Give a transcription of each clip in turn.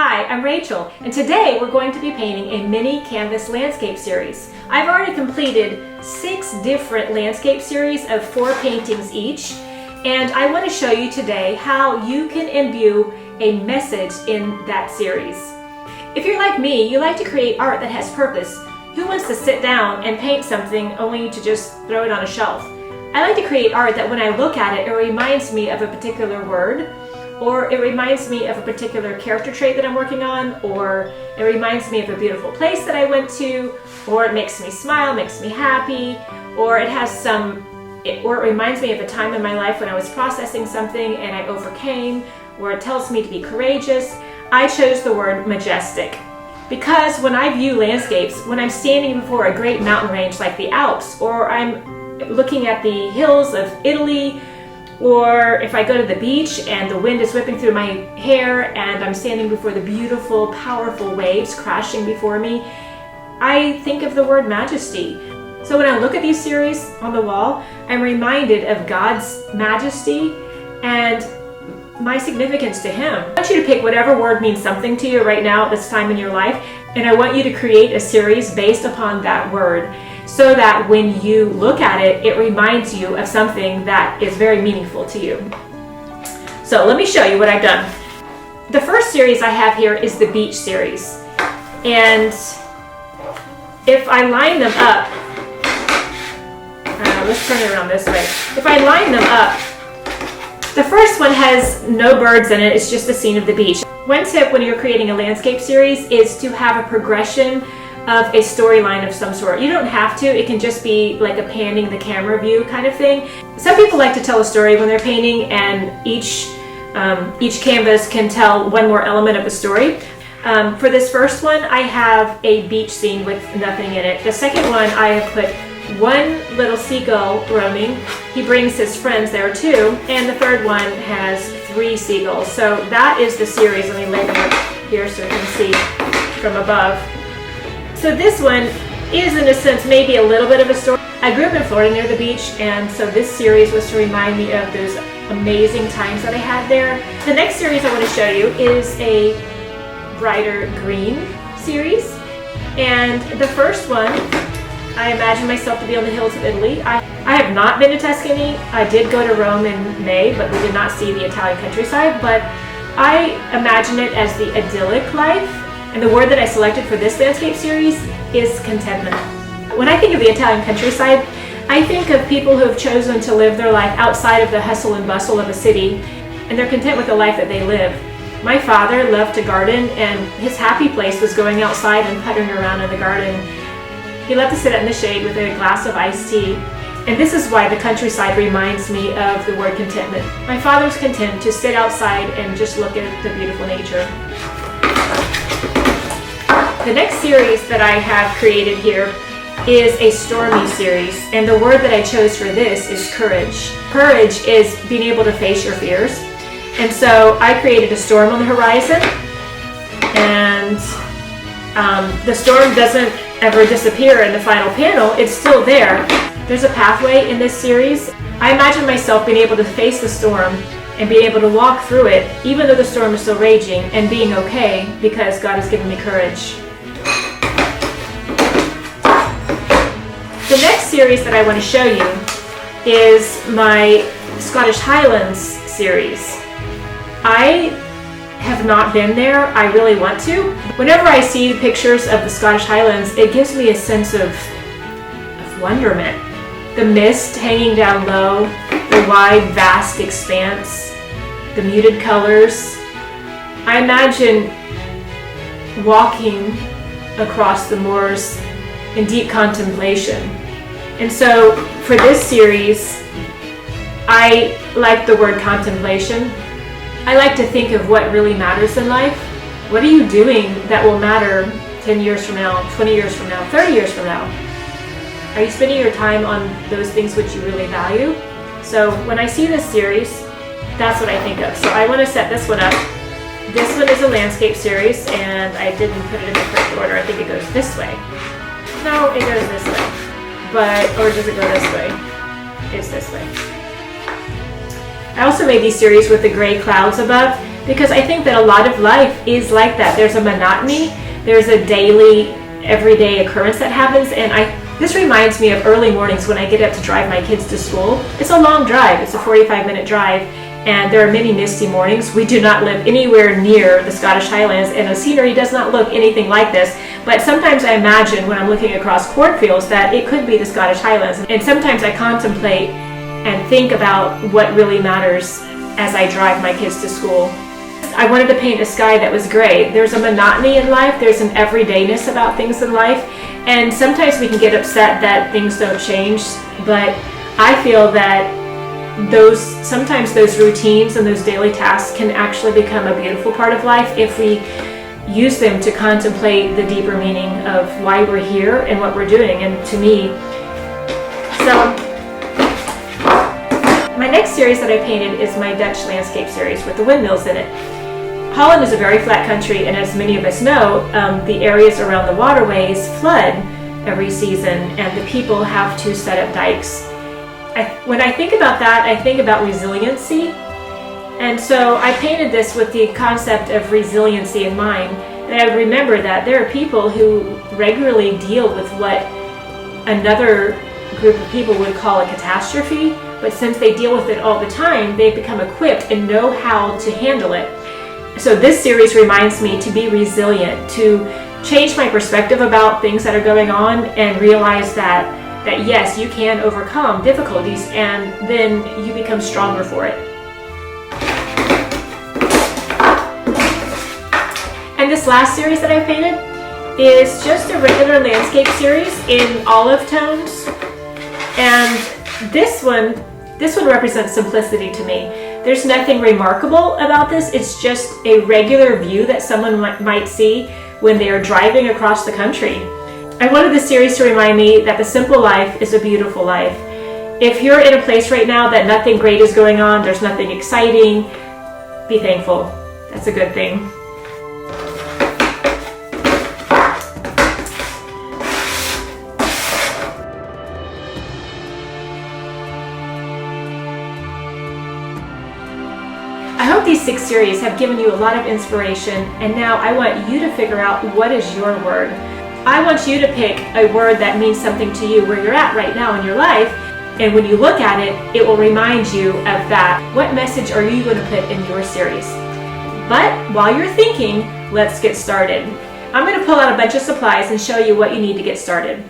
Hi, I'm Rachel, and today we're going to be painting a mini canvas landscape series. I've already completed 6 different landscape series of 4 paintings each, and I want to show you today how you can imbue a message in that series. If you're like me, you like to create art that has purpose. Who wants to sit down and paint something only to just throw it on a shelf? I like to create art that when I look at it, it reminds me of a particular word, or it reminds me of a particular character trait that I'm working on, or it reminds me of a beautiful place that I went to, or it makes me smile, makes me happy, or it reminds me of a time in my life when I was processing something and I overcame, or it tells me to be courageous. I chose the word majestic because when I view landscapes, when I'm standing before a great mountain range like the Alps, or I'm looking at the hills of Italy, or if I go to the beach and the wind is whipping through my hair and I'm standing before the beautiful, powerful waves crashing before me, I think of the word majesty. So when I look at these series on the wall, I'm reminded of God's majesty and my significance to Him. I want you to pick whatever word means something to you right now at this time in your life, and I want you to create a series based upon that word, so that when you look at it, it reminds you of something that is very meaningful to you. So let me show you what I've done. The first series I have here is the beach series. And if I line them up, let's turn it around this way. If I line them up, the first one has no birds in it, it's just the scene of the beach. One tip when you're creating a landscape series is to have a progression of a storyline of some sort. You don't have to, it can just be like a panning the camera view kind of thing. Some people like to tell a story when they're painting, and each canvas can tell one more element of the story. For this first one, I have a beach scene with nothing in it. The second one, I have put one little seagull roaming. He brings his friends there too. And the third one has 3 seagulls. So that is the series. Let me lay them up here so you can see from above. So this one is, in a sense, maybe a little bit of a story. I grew up in Florida near the beach, and so this series was to remind me of those amazing times that I had there. The next series I want to show you is a brighter green series. And the first one, I imagine myself to be on the hills of Italy. I have not been to Tuscany. I did go to Rome in May, but we did not see the Italian countryside. But I imagine it as the idyllic life. And the word that I selected for this landscape series is contentment. When I think of the Italian countryside, I think of people who have chosen to live their life outside of the hustle and bustle of a city, and they're content with the life that they live. My father loved to garden, and his happy place was going outside and puttering around in the garden. He loved to sit in the shade with a glass of iced tea. And this is why the countryside reminds me of the word contentment. My father was content to sit outside and just look at the beautiful nature. The next series that I have created here is a Stormy series, and the word that I chose for this is courage. Courage is being able to face your fears. And so I created a storm on the horizon, and the storm doesn't ever disappear in the final panel, it's still there. There's a pathway in this series. I imagine myself being able to face the storm and being able to walk through it, even though the storm is still raging, and being okay because God has given me courage. The next series that I want to show you is my Scottish Highlands series. I have not been there. I really want to. Whenever I see pictures of the Scottish Highlands, it gives me a sense of wonderment. The mist hanging down low, the wide, vast expanse, the muted colors. I imagine walking across the moors in deep contemplation. And so for this series, I like the word contemplation. I like to think of what really matters in life. What are you doing that will matter 10 years from now, 20 years from now, 30 years from now? Are you spending your time on those things which you really value? So when I see this series, that's what I think of. So I want to set this one up. This one is a landscape series, and I didn't put it in the correct order. I think it goes this way. No, it goes this way. Or does it go this way? It's this way. I also made these series with the gray clouds above. because I think that a lot of life is like that. There's a monotony, there's a daily, everyday occurrence that happens, and this reminds me of early mornings when I get up to drive my kids to school. It's a long drive, it's a 45-minute drive, and there are many misty mornings. We do not live anywhere near the Scottish Highlands, and the scenery does not look anything like this, but sometimes I imagine when I'm looking across cornfields that it could be the Scottish Highlands, and sometimes I contemplate and think about what really matters as I drive my kids to school. I wanted to paint a sky that was gray. There's a monotony in life, there's an everydayness about things in life, and sometimes we can get upset that things don't change, but I feel that sometimes those routines and those daily tasks can actually become a beautiful part of life if we use them to contemplate the deeper meaning of why we're here and what we're doing. And to me, so my next series that I painted is my Dutch landscape series with the windmills in it. Holland is a very flat country, and as many of us know, the areas around the waterways flood every season, and the people have to set up dikes. When I think about that, I think about resiliency, and so I painted this with the concept of resiliency in mind. And I remember that there are people who regularly deal with what another group of people would call a catastrophe, but since they deal with it all the time, they've become equipped and know how to handle it. So this series reminds me to be resilient, to change my perspective about things that are going on and realize that yes, you can overcome difficulties, and then you become stronger for it. And this last series that I painted is just a regular landscape series in olive tones, and this one represents simplicity to me. There's nothing remarkable about this. It's just a regular view that someone might see when they are driving across the country. I wanted this series to remind me that the simple life is a beautiful life. If you're in a place right now that nothing great is going on, there's nothing exciting, be thankful. That's a good thing. I hope these 6 series have given you a lot of inspiration, and now I want you to figure out what is your word. I want you to pick a word that means something to you where you're at right now in your life, and when you look at it, it will remind you of that. What message are you going to put in your series? But while you're thinking, let's get started. I'm going to pull out a bunch of supplies and show you what you need to get started.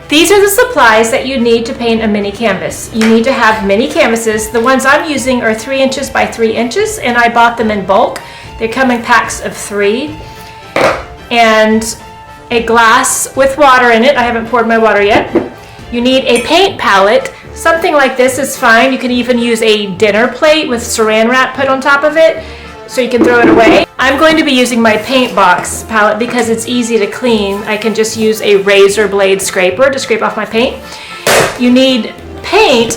These are the supplies that you need to paint a mini canvas. You need to have mini canvases. The ones I'm using are 3 inches by 3 inches, and I bought them in bulk. They come in packs of 3. And a glass with water in it. I haven't poured my water yet. You need a paint palette. Something like this is fine. You can even use a dinner plate with saran wrap put on top of it, so you can throw it away. I'm going to be using my paint box palette because it's easy to clean. I can just use a razor blade scraper to scrape off my paint. You need paint.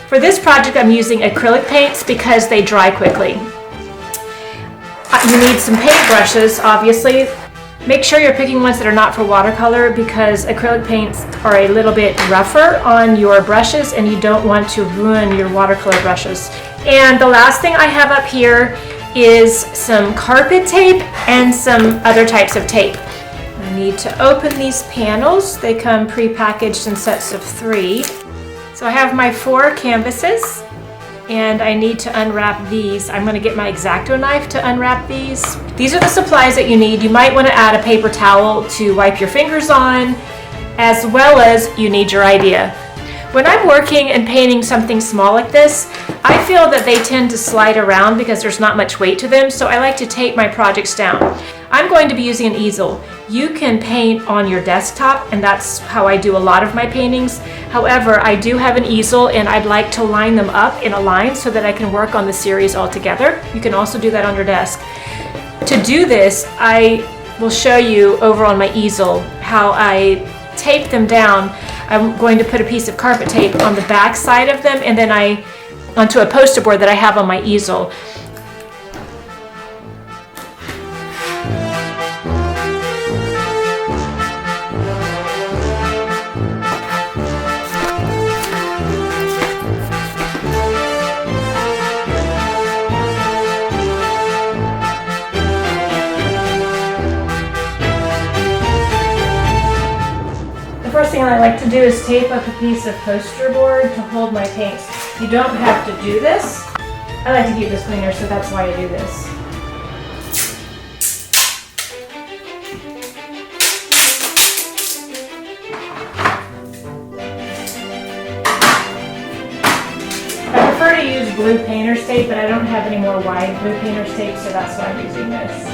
For this project, I'm using acrylic paints because they dry quickly. You need some paint brushes, obviously. Make sure you're picking ones that are not for watercolor because acrylic paints are a little bit rougher on your brushes and you don't want to ruin your watercolor brushes. And the last thing I have up here is some carpet tape and some other types of tape. I need to open these panels. They come pre-packaged in sets of 3. So I have my 4 canvases and I need to unwrap these. I'm going to get my X-Acto knife to unwrap these. These are the supplies that you need. You might want to add a paper towel to wipe your fingers on, as well as you need your idea. When I'm working and painting something small like this, I feel that they tend to slide around because there's not much weight to them, so I like to tape my projects down. I'm going to be using an easel. You can paint on your desktop, and that's how I do a lot of my paintings. However, I do have an easel, and I'd like to line them up in a line so that I can work on the series all together. You can also do that on your desk. To do this, I will show you over on my easel how I tape them down. I'm going to put a piece of carpet tape on the back side of them, and then onto a poster board that I have on my easel. The first thing I like to do is tape up a piece of poster board to hold my paints. You don't have to do this. I like to keep this cleaner, so that's why I do this. I prefer to use blue painter's tape, but I don't have any more wide blue painter's tape, so that's why I'm using this.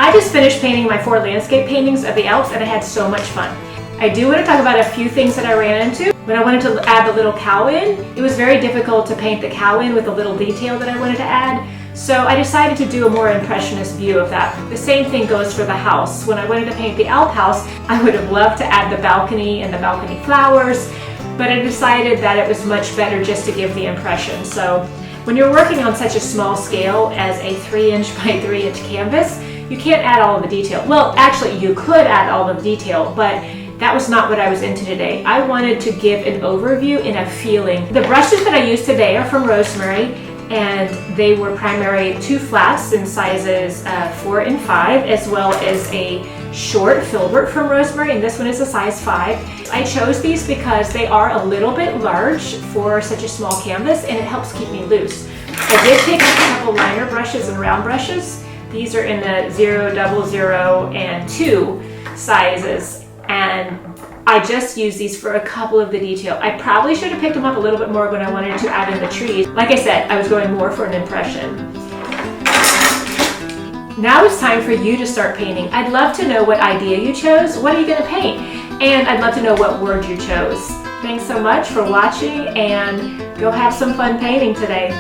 I just finished painting my 4 landscape paintings of the Alps and I had so much fun. I do want to talk about a few things that I ran into. When I wanted to add the little cow in, it was very difficult to paint the cow in with the little detail that I wanted to add. So I decided to do a more impressionist view of that. The same thing goes for the house. When I wanted to paint the Alp house, I would have loved to add the balcony and the balcony flowers, but I decided that it was much better just to give the impression. So when you're working on such a small scale as a 3" by 3" canvas, you can't add all of the detail. Well, actually you could add all of the detail, but that was not what I was into today. I wanted to give an overview and a feeling. The brushes that I used today are from Rosemary, and they were primarily 2 flats in sizes 4 and 5, as well as a short filbert from Rosemary, and this one is a size 5. I chose these because they are a little bit large for such a small canvas, and it helps keep me loose. I did pick up a couple liner brushes and round brushes. These are in the 0, 00, and 2 sizes, and I just used these for a couple of the detail. I probably should have picked them up a little bit more when I wanted to add in the trees. Like I said, I was going more for an impression. Now it's time for you to start painting. I'd love to know what idea you chose. What are you going to paint? And I'd love to know what word you chose. Thanks so much for watching, and go have some fun painting today.